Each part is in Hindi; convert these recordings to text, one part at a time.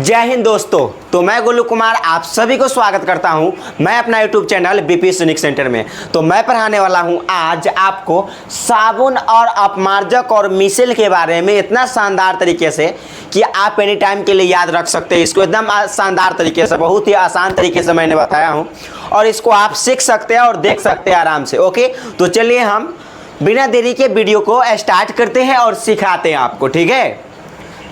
जय हिंद दोस्तों। तो मैं गोलू कुमार आप सभी को स्वागत करता हूं मैं अपना YouTube channel BP unique centre में। तो मैं पढ़ाने वाला हूं आज आपको साबुन और अपमार्जक और मिसेल के बारे में इतना शानदार तरीके से कि आप एनी टाइम के लिए याद रख सकते हैं। इसको एकदम शानदार तरीके से, बहुत ही आसान तरीके से मैंने बताया हूँ और इसको आप सीख सकते हैं और देख सकते हैं आराम से। ओके, तो चलिए हम बिना देरी के वीडियो को स्टार्ट करते हैं और सिखाते हैं आपको। ठीक है,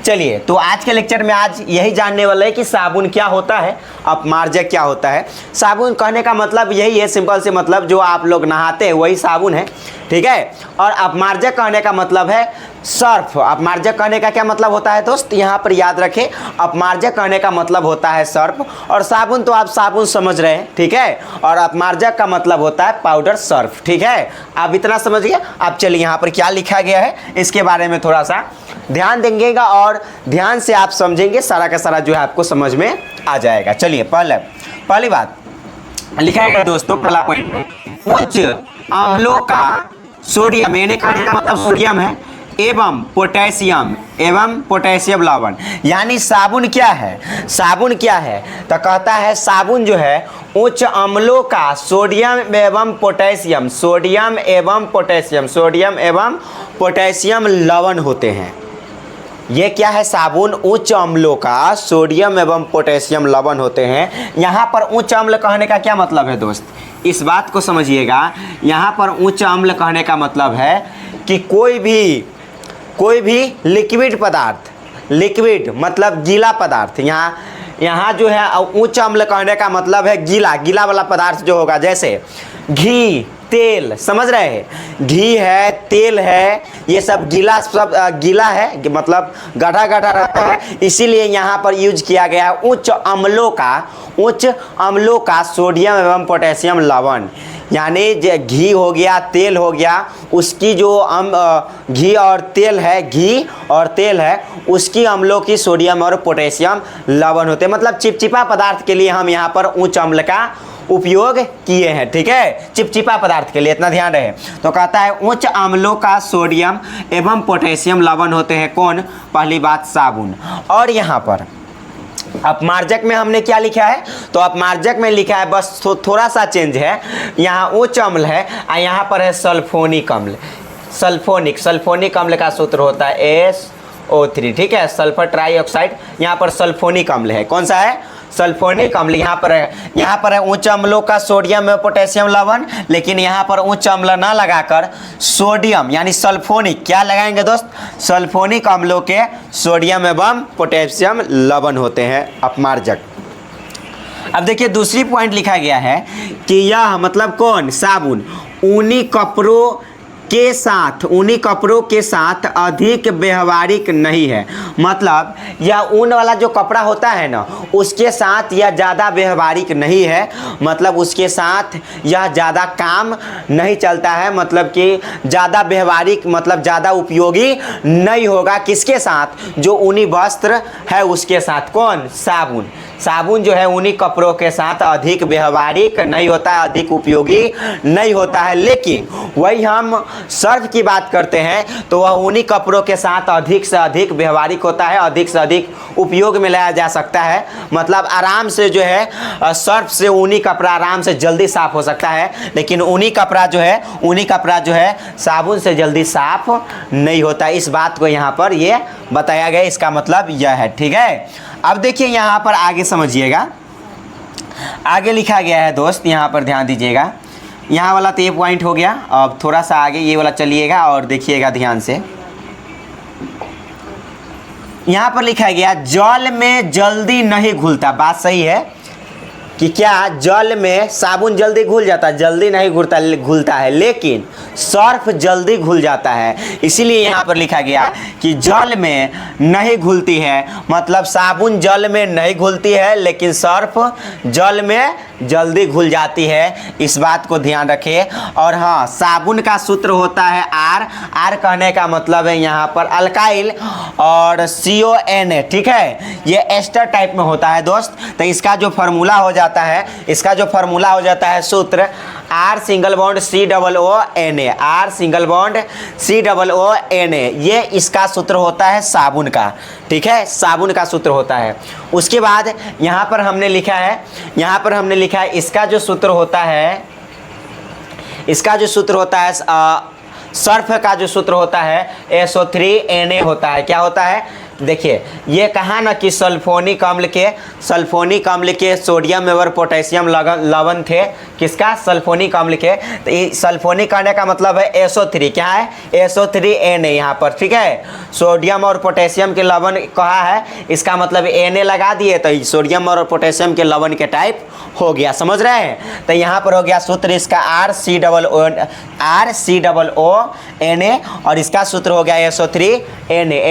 चलिए। तो आज के लेक्चर में आज यही जानने वाले हैं कि साबुन क्या होता है, अपमार्जक क्या होता है। साबुन कहने का मतलब यही है, सिंपल से मतलब जो आप लोग नहाते हैं वही साबुन है। ठीक है, और अपमार्जक कहने का मतलब है सर्फ। अपमार्जक कहने का क्या मतलब होता है दोस्त, यहाँ पर याद रखें। अपमार्जक कहने का मतलब होता है सर्फ और साबुन तो आप साबुन समझ रहे हैं। ठीक है, और अपमार्जक का मतलब होता है पाउडर सर्फ। ठीक है, आप इतना समझ गए। अब चलिए यहाँ पर क्या लिखा गया है इसके बारे में थोड़ा सा ध्यान देंगेगा और ध्यान से आप समझेंगे, सारा का सारा जो है आपको समझ में आ जाएगा। चलिए, पहली बात लिखा है दोस्तों, पहला पॉइंट, उच्च अम्लों का सोडियम, यानी कहने का मतलब सोडियम है, एवं पोटेशियम लवण। यानी साबुन क्या है, साबुन क्या है तो कहता है साबुन जो है उच्च अम्लों का सोडियम एवं पोटेशियम, सोडियम एवं पोटेशियम लवण होते हैं। ये क्या है, साबुन उच्च अम्लों का सोडियम एवं पोटेशियम लवण होते हैं। यहाँ पर उच्च अम्ल कहने का क्या मतलब है दोस्त, इस बात को समझिएगा। यहाँ पर उच्च अम्ल कहने का मतलब है कि कोई भी लिक्विड पदार्थ, लिक्विड मतलब गीला पदार्थ, यहाँ जो है उच्च अम्ल कहने का मतलब है गीला वाला पदार्थ जो होगा, जैसे घी, तेल, समझ रहे हैं, घी है, तेल है, ये सब गीला है, मतलब गाढ़ा रहता है। इसीलिए यहाँ पर यूज किया गया है उच्च अम्लों का सोडियम एवं पोटेशियम लवण। यानी घी हो गया, तेल हो गया, उसकी जो घी और तेल है उसकी अम्लों की सोडियम और पोटेशियम लवण होते हैं। मतलब चिपचिपा पदार्थ के लिए हम यहाँ पर उच्च अम्ल का उपयोग किए हैं। ठीक है, चिपचिपा पदार्थ के लिए इतना ध्यान रहे। तो कहता है उच्च अम्लों का सोडियम एवं पोटेशियम लवण होते हैं कौन, पहली बात साबुन। और यहाँ पर अपमार्जक में हमने क्या लिखा है, तो अपमार्जक में लिखा है बस थोड़ा सा चेंज है, यहाँ उच्च अम्ल है और यहाँ पर है सल्फोनिक अम्ल। सल्फोनिक अम्ल का सूत्र होता है SO3। ठीक है, सल्फर ट्राईऑक्साइड, यहाँ पर सल्फोनिक अम्ल है। कौन सा है, सल्फोनिक अम्ल। यहाँ पर है उच्च अम्लों का सोडियम एवं पोटेशियम लवण, लेकिन यहाँ पर उच्च अम्ल ना लगाकर सोडियम यानी सल्फोनिक क्या लगाएंगे दोस्त, सल्फोनिक अम्लों के सोडियम एवं पोटेशियम लवण होते हैं अपमार्जक। अब देखिए दूसरी पॉइंट लिखा गया है कि यह मतलब कौन, साबुन ऊनी कपड़ों के साथ अधिक व्यवहारिक नहीं है। मतलब यह ऊन वाला जो कपड़ा होता है ना, उसके साथ यह ज़्यादा व्यवहारिक नहीं है, मतलब उसके साथ यह ज़्यादा काम नहीं चलता है, मतलब कि ज़्यादा व्यवहारिक मतलब ज़्यादा उपयोगी नहीं होगा। किसके साथ, जो ऊनी वस्त्र है उसके साथ। कौन, साबुन जो है ऊनी कपड़ों के साथ अधिक व्यवहारिक नहीं होता है, अधिक उपयोगी नहीं होता है। लेकिन वही हम सर्फ की बात करते हैं तो वह ऊनी कपड़ों के साथ अधिक से अधिक व्यवहारिक होता है, अधिक से अधिक उपयोग में लाया जा सकता है। मतलब आराम से जो है सर्फ से ऊनी कपड़ा आराम से जल्दी साफ हो सकता है, लेकिन ऊनी कपड़ा जो है साबुन से जल्दी साफ नहीं होता। इस बात को यहाँ पर ये बताया गया, इसका मतलब यह है। ठीक है, अब देखिए यहाँ पर आगे समझिएगा, आगे लिखा गया है दोस्त, यहाँ पर ध्यान दीजिएगा। यहाँ वाला तो ये पॉइंट हो गया, अब थोड़ा सा आगे ये वाला चलिएगा और देखिएगा ध्यान से। यहाँ पर लिखा गया जल में जल्दी नहीं घुलता। बात सही है कि क्या जल में साबुन जल्दी घुल जाता है, जल्दी नहीं घुलता है, लेकिन सर्फ जल्दी घुल जाता है। इसीलिए यहाँ पर लिखा गया कि जल में नहीं घुलती है, मतलब साबुन जल में नहीं घुलती है लेकिन सर्फ जल में जल्दी घुल जाती है। इस बात को ध्यान रखें। और हाँ, साबुन का सूत्र होता है R कहने का मतलब है यहाँ पर अल्काइल और CONA। ठीक है, ये एस्टर टाइप में होता है दोस्त। तो इसका जो फॉर्मूला हो जाता है सूत्र R single bond COO Na, R single bond COO Na, ये इसका सूत्र होता है साबुन का, ठीक है, साबुन का सूत्र होता है। उसके बाद यहाँ पर हमने लिखा है, यहाँ पर हमने लिखा है इसका जो सूत्र होता है, इसका जो सूत्र होता है सर्फ का जो सूत्र होता है SO3Na होता है। क्या होता है, देखिए ये कहा ना कि सल्फोनिक अम्ल के सोडियम और पोटेशियम लवण थे, किसका, सल्फोनिक अम्ल के। तो ये सल्फोनिक कहने का मतलब है SO3, क्या है, SO3Na यहाँ पर, ठीक है। सोडियम और पोटेशियम के लवण कहा है, इसका मतलब Na लगा दिए तो सोडियम और पोटेशियम के लवण के टाइप हो गया, समझ रहे हैं। तो यहाँ पर हो गया सूत्र इसका RCOONA और इसका सूत्र हो गया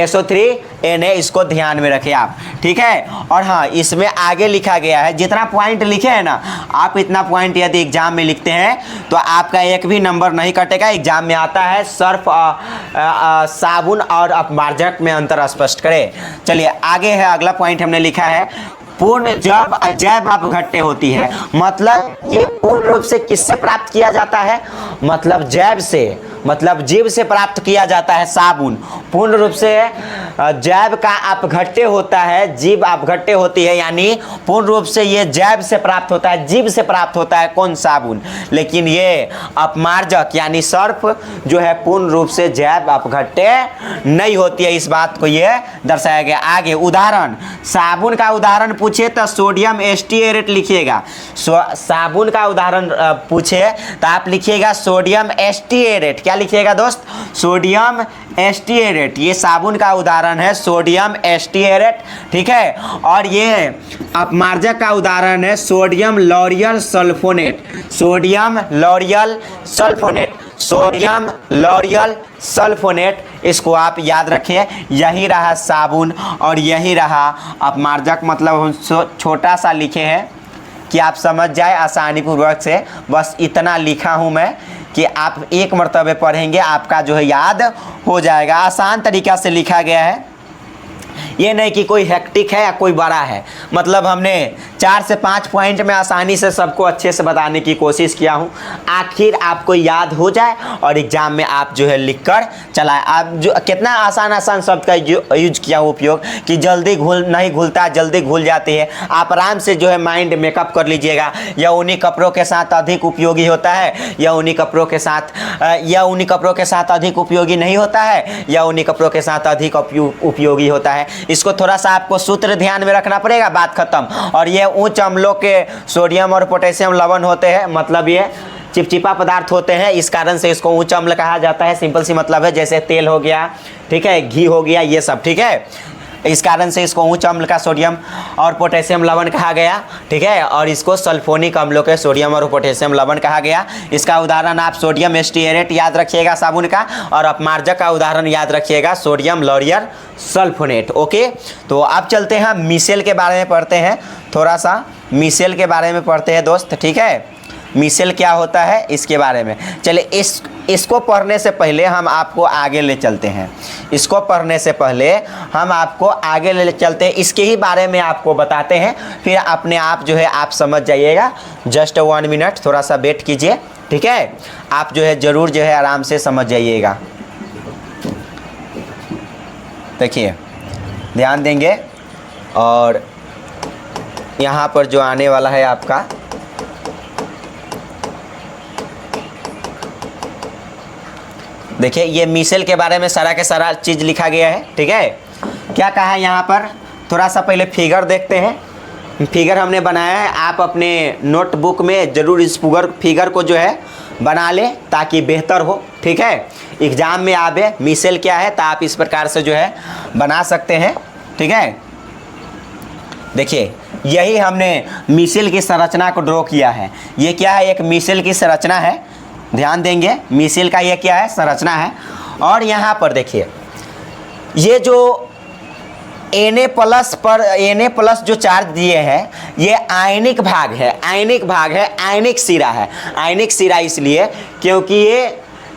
SO3Na, इसको ध्यान में रखें आप, ठीक है। और हाँ, इसमें आगे लिखा गया है, जितना पॉइंट लिखे हैं ना आप, इतना पॉइंट यदि एग्जाम में लिखते हैं तो आपका एक भी नंबर नहीं कटेगा। एग्जाम में आता है सर्फ साबुन और अपमार्जक में अंतर स्पष्ट करें। चलिए आगे है, अगला पॉइंट हमने लिखा है पूर्ण जब जैव अपघट्य होती है, मतलब ये पूर्ण रूप से किससे प्राप्त किया जाता है, मतलब जैव से, मतलब जीव से प्राप्त किया जाता है साबुन। पूर्ण रूप से जैव का अपघट्य होता है, जीव अपघट्य होती है, यानी पूर्ण रूप से ये जैव से प्राप्त होता है, जीव से प्राप्त होता है कौन, साबुन। लेकिन ये अपमार्जक यानी सर्फ जो है पूर्ण रूप से जैव अपघट्य नहीं होती है, इस बात को ये दर्शाया गया। आगे उदाहरण, साबुन का उदाहरण पूछे तो सोडियम एस्टिएरेट लिखिएगा। साबुन का उदाहरण पूछे तो आप लिखिएगा सोडियम एस्टिएरेट। क्या लिखिएगा दोस्त, सोडियम एस्टिएरेट, ये साबुन का उदाहरण है सोडियम एस्टिएरेट, ठीक है। और ये अपमार्जक का उदाहरण है sodium lauryl sulphonate, sodium lauryl sulphonate, sodium lauryl sulphonate. इसको आप याद रखें, यही रहा साबुन और यही रहा अपमार्जक। मतलब हम छोटा सा लिखे हैं कि आप समझ जाए आसानी पूर्वक से, बस इतना लिखा हूँ मैं कि आप एक मर्तबे पढ़ेंगे आपका जो है याद हो जाएगा। आसान तरीक़ा से लिखा गया है, ये नहीं कि कोई हेक्टिक है या कोई बड़ा है। मतलब हमने 4 से 5 पॉइंट में आसानी से सबको अच्छे से बताने की कोशिश किया हूँ, आखिर आपको याद हो जाए और एग्जाम में आप जो है लिख कर चलाएं। आप जो कितना आसान शब्द का यूज किया हूँ उपयोग, कि जल्दी नहीं घुलता, जल्दी घुल जाती है। आप आराम से जो है माइंड मेकअप कर लीजिएगा। यह उन्हीं कपड़ों के साथ अधिक उपयोगी होता है, या उन्हीं कपड़ों के साथ अधिक उपयोगी नहीं होता है, या उन्हीं कपड़ों के साथ अधिक उपयोगी होता है। इसको थोड़ा सा आपको सूत्र ध्यान में रखना पड़ेगा, बात खत्म। और ये उच्च अम्लों के सोडियम और पोटेशियम लवण होते हैं, मतलब ये चिपचिपा पदार्थ होते हैं, इस कारण से इसको उच्च अम्ल कहा जाता है। सिंपल सी मतलब है, जैसे तेल हो गया, ठीक है, घी हो गया, ये सब, ठीक है। इस कारण से इसको उच्च अम्ल का सोडियम और पोटेशियम लवण कहा गया, ठीक है। और इसको सल्फोनिक अम्लों के सोडियम और पोटेशियम लवण कहा गया। इसका उदाहरण आप सोडियम एस्टिएरेट याद रखिएगा साबुन का, और अपमार्जक का उदाहरण याद रखिएगा सोडियम लॉरियल सल्फोनेट। ओके, तो अब चलते हैं मिसेल के बारे में पढ़ते हैं, थोड़ा सा मिसेल के बारे में पढ़ते हैं दोस्त, ठीक है। मिसेल क्या होता है इसके बारे में, चलिए इसको पढ़ने से पहले हम आपको आगे ले चलते हैं। इसको पढ़ने से पहले हम आपको आगे ले चलते हैं, इसके ही बारे में आपको बताते हैं, फिर अपने आप जो है आप समझ जाइएगा। जस्ट 1 मिनट थोड़ा सा वेट कीजिए, ठीक है। आप जो है ज़रूर जो है आराम से समझ जाइएगा। देखिए ध्यान देंगे, और यहाँ पर जो आने वाला है आपका, देखिए ये मिसेल के बारे में सारा के सारा चीज़ लिखा गया है, ठीक है। क्या कहा है यहाँ पर, थोड़ा सा पहले फिगर देखते हैं। फिगर हमने बनाया है, आप अपने नोटबुक में ज़रूर इस फिगर को जो है बना लें ताकि बेहतर हो, ठीक है। एग्ज़ाम में आवे मिसेल क्या है तो आप इस प्रकार से जो है बना सकते हैं, ठीक है। देखिए यही हमने मिसेल की संरचना को ड्रॉ किया है। ये क्या है, एक मिसेल की संरचना है, ध्यान देंगे। मिसेल का ये क्या है, संरचना है। और यहाँ पर देखिए ये जो Na+ जो चार्ज दिए हैं, ये आयनिक भाग है, आयनिक सिरा है। आयनिक सिरा इसलिए क्योंकि ये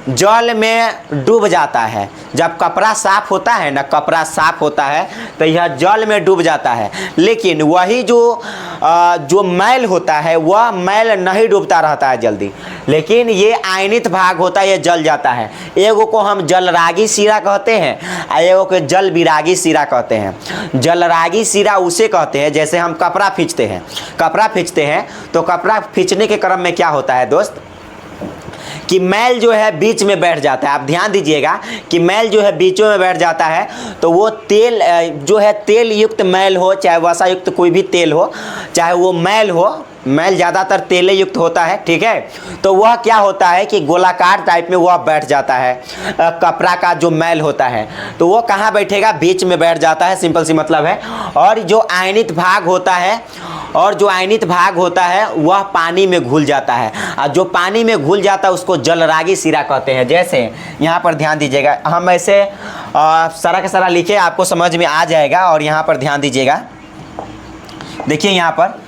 जल में डूब जाता है। जब कपड़ा साफ होता है ना, कपड़ा साफ होता है तो यह जल में डूब जाता है, लेकिन वही जो मैल होता है वह मैल नहीं डूबता रहता है जल्दी, लेकिन ये आयनित भाग होता है, ये जल जाता है। एगो को हम जलरागी शिरा कहते हैं और एगो को जल विरागी शिरा कहते हैं। जलरागी शिरा उसे कहते हैं जैसे हम कपड़ा खींचते हैं, कपड़ा खींचते हैं तो कपड़ा खींचने के क्रम में क्या होता है दोस्त कि मैल जो है बीच में बैठ जाता है। आप ध्यान दीजिएगा कि मैल जो है बीचों में बैठ जाता है, तो वो तेल जो है तेल युक्त मैल हो, चाहे वसा युक्त कोई भी तेल हो, चाहे वो मैल हो, मैल ज़्यादातर तेल युक्त होता है, ठीक है। तो वह क्या होता है कि गोलाकार टाइप में वह बैठ जाता है। कपड़ा का जो मैल होता है तो वो कहाँ बैठेगा, बीच में बैठ जाता है, सिंपल सी मतलब है। और जो आयनित भाग होता है, और जो आयनित भाग होता है वह पानी में घुल जाता है, और जो पानी में घुल जाता है उसको जलरागी शिरा कहते हैं। जैसे यहाँ पर ध्यान दीजिएगा, हम ऐसे सारा का सारा लिखे, आपको समझ में आ जाएगा। और यहाँ पर ध्यान दीजिएगा, देखिए यहाँ पर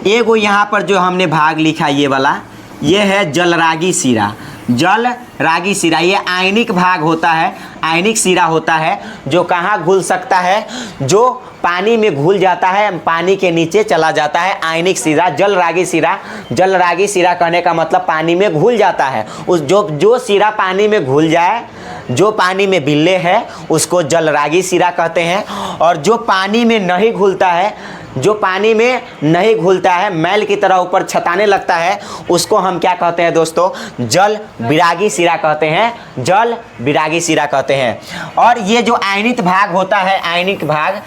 एगो यहाँ पर जो हमने भाग लिखा ये वाला, ये है जलरागी शिरा। जल रागी शिरा ये आयनिक भाग होता है, आयनिक शिरा होता है, जो कहाँ घुल सकता है, जो पानी में घुल जाता है, पानी के नीचे चला जाता है, आयनिक शिरा जल रागी शिरा। जल रागी शिरा कहने का मतलब पानी में घुल जाता है। उस जो शिरा पानी में घुल जाए, जो पानी में बिल्ले है उसको जल रागी शिरा कहते हैं। और जो पानी में नहीं घुलता है, जो पानी में नहीं घुलता है, मैल की तरह ऊपर छताने लगता है, उसको हम क्या कहते हैं दोस्तों, जल विरागी शिरा कहते हैं, जल विरागी शिरा कहते हैं। और ये जो आयनित भाग होता है, आयनिक भाग,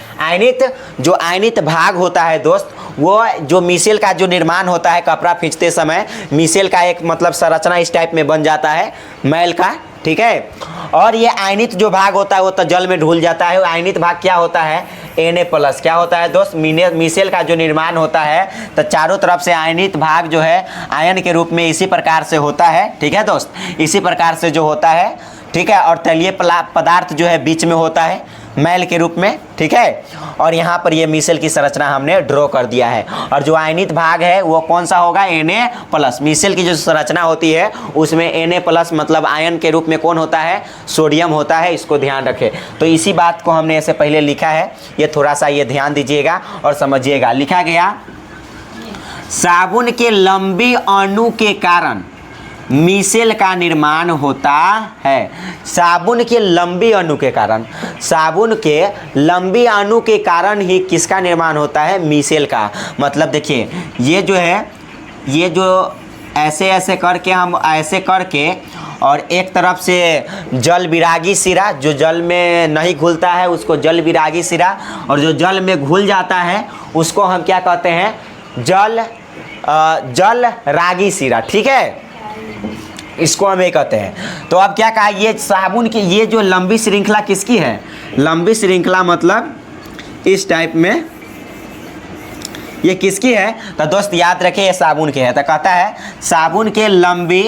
जो आयनित भाग होता है दोस्त, वो जो मिसेल का जो निर्माण होता है कपड़ा खींचते समय, मिसेल का एक मतलब संरचना इस टाइप में बन जाता है मैल का, ठीक है। और ये आयनित जो भाग होता है वो तो जल में घुल जाता है। आयनित भाग क्या होता है, Na+। क्या होता है दोस्त, मिसेल का जो निर्माण होता है तो चारों तरफ से आयनित भाग जो है आयन के रूप में इसी प्रकार से होता है, ठीक है दोस्त, इसी प्रकार से जो होता है, ठीक है। और तलीय पदार्थ जो है बीच में होता है मैल के रूप में, ठीक है। और यहाँ पर ये मिसेल की संरचना हमने ड्रॉ कर दिया है। और जो आयनित भाग है वो कौन सा होगा, Na+। मिसेल की जो संरचना होती है उसमें Na+ मतलब आयन के रूप में कौन होता है, सोडियम होता है, इसको ध्यान रखें। तो इसी बात को हमने ऐसे पहले लिखा है, ये थोड़ा सा ये ध्यान दीजिएगा और समझिएगा। लिखा गया, साबुन के लंबी अणु के कारण मिसेल का निर्माण होता है। साबुन के लंबी अणु के कारण, साबुन के लंबी अणु के कारण ही किसका निर्माण होता है, मिसेल का। मतलब देखिए ये जो है, ये जो ऐसे ऐसे करके हम ऐसे करके, और एक तरफ से जल विरागी शिरा, जो जल में नहीं घुलता है उसको जल विरागी शिरा, और जो जल में घुल जाता है उसको हम क्या कहते हैं, जल रागी शिरा, ठीक है, इसको हम ये कहते हैं। तो अब क्या कहा, ये साबुन की ये जो लंबी श्रृंखला किसकी है, लंबी श्रृंखला मतलब इस टाइप में ये किसकी है, तो दोस्त याद रखें ये साबुन के है। तो कहता है साबुन के लंबी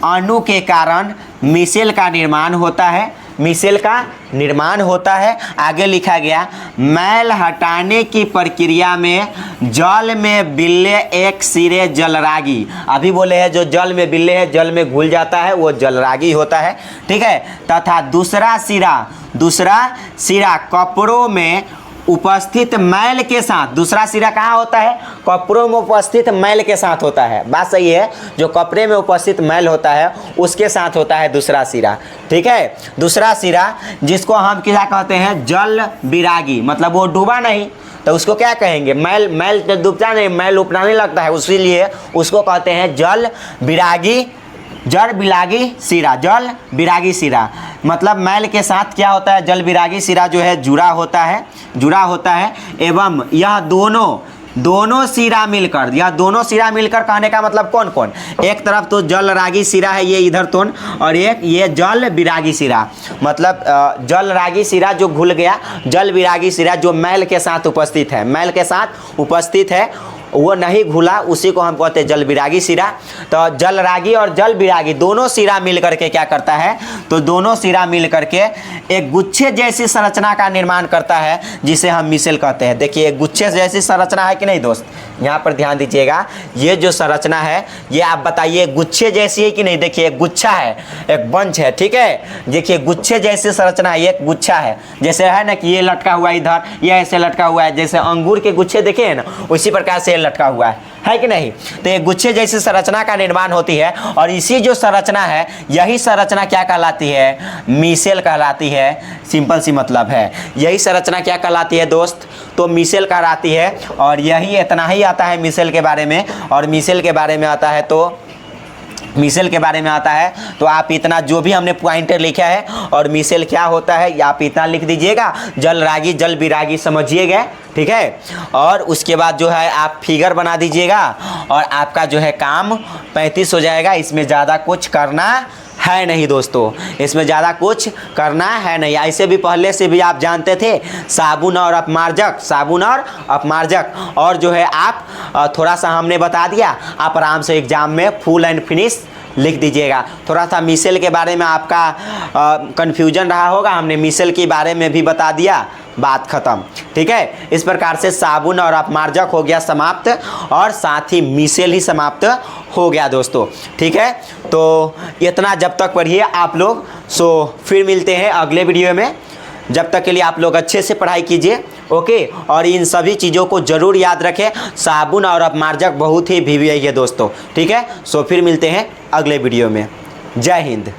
अणु के कारण मिसेल का निर्माण होता है, मिसेल का निर्माण होता है। आगे लिखा गया, मैल हटाने की प्रक्रिया में जल में बिल्ले एक सिरे जलरागी, अभी बोले हैं जो जल में बिल्ले है जल में घुल जाता है वो जलरागी होता है, ठीक है। तथा दूसरा सिरा कपड़ों में उपस्थित मैल के साथ, दूसरा सिरा कहाँ होता है, कपड़ों में उपस्थित मैल के साथ होता है, बात सही है, जो कपड़े में उपस्थित मैल होता है उसके साथ होता है दूसरा सिरा, ठीक है। दूसरा सिरा जिसको हम क्या कहते हैं, जल विरागी, मतलब वो डूबा नहीं तो उसको क्या कहेंगे, मैल तो डूबता नहीं, मैल उपड़ाने लगता है, इसीलिए उसको कहते हैं जल विरागी शिरा, जल विरागी शिरा। मतलब मैल के साथ क्या होता है, जल विरागी शिरा जो है जुड़ा होता है। एवं यह दोनों शिरा मिलकर, यह दोनों शिरा मिलकर कहने का मतलब कौन कौन, एक तरफ तो जल रागी शिरा है ये इधर तो, और एक ये जल विरागी शिरा, मतलब जल रागी शिरा जो घुल गया, जल विरागी शिरा जो मैल के साथ उपस्थित है, मैल के साथ उपस्थित है, वो नहीं घुला, उसी को हम कहते हैं जल विरागी शिरा। तो जल रागी और जल विरागी दोनों शिरा मिल करके क्या करता है, तो दोनों शिरा मिल करके एक गुच्छे जैसी संरचना का निर्माण करता है, जिसे हम मिसेल कहते हैं। देखिए एक गुच्छे जैसी संरचना है कि नहीं दोस्त, यहाँ पर ध्यान दीजिएगा। ये जो संरचना है ये आप बताइए गुच्छे जैसी है कि नहीं। देखिए एक गुच्छा है, एक बंच है, ठीक है। देखिए गुच्छे जैसी संरचना है, एक गुच्छा है, जैसे है ना कि ये लटका हुआ इधर, ये ऐसे लटका हुआ है, जैसे अंगूर के गुच्छे देखे हैं ना, उसी प्रकार से लटका हुआ है कि नहीं। तो ये गुच्छे जैसी संरचना का निर्माण होती है, और इसी जो संरचना है यही संरचना क्या कहलाती है, मिसेल कहलाती है। सिंपल सी मतलब है, यही संरचना क्या कहलाती है दोस्त, तो मिसेल कहलाती है। और यही इतना ही आता है मिसेल के बारे में। और मिसेल के बारे में आता है तो मिसेल के बारे में आता है तो आप इतना जो भी हमने पॉइंटर लिखा है और मिसेल क्या होता है आप इतना लिख दीजिएगा, जल रागी जल विरागी समझिएगा, ठीक है। और उसके बाद जो है आप फिगर बना दीजिएगा और आपका जो है काम 35 हो जाएगा। इसमें ज़्यादा कुछ करना है नहीं दोस्तों, इसमें ज़्यादा कुछ करना है नहीं। ऐसे भी पहले से भी आप जानते थे साबुन और अपमार्जक, साबुन और अपमार्जक, और जो है आप थोड़ा सा हमने बता दिया, आप आराम से एग्जाम में फुल एंड फिनिश लिख दीजिएगा। थोड़ा सा मिसेल के बारे में आपका कन्फ्यूजन रहा होगा, हमने मिसेल के बारे में भी बता दिया, बात खत्म, ठीक है। इस प्रकार से साबुन और अपमार्जक हो गया समाप्त, और साथ ही मिसेल ही समाप्त हो गया दोस्तों, ठीक है। तो इतना जब तक पढ़िए आप लोग, सो फिर मिलते हैं अगले वीडियो में। जब तक के लिए आप लोग अच्छे से पढ़ाई कीजिए, ओके। और इन सभी चीज़ों को ज़रूर याद रखें, साबुन और अपमार्जक बहुत ही वीवीआई है दोस्तों, ठीक है। सो फिर मिलते हैं अगले वीडियो में। जय हिंद।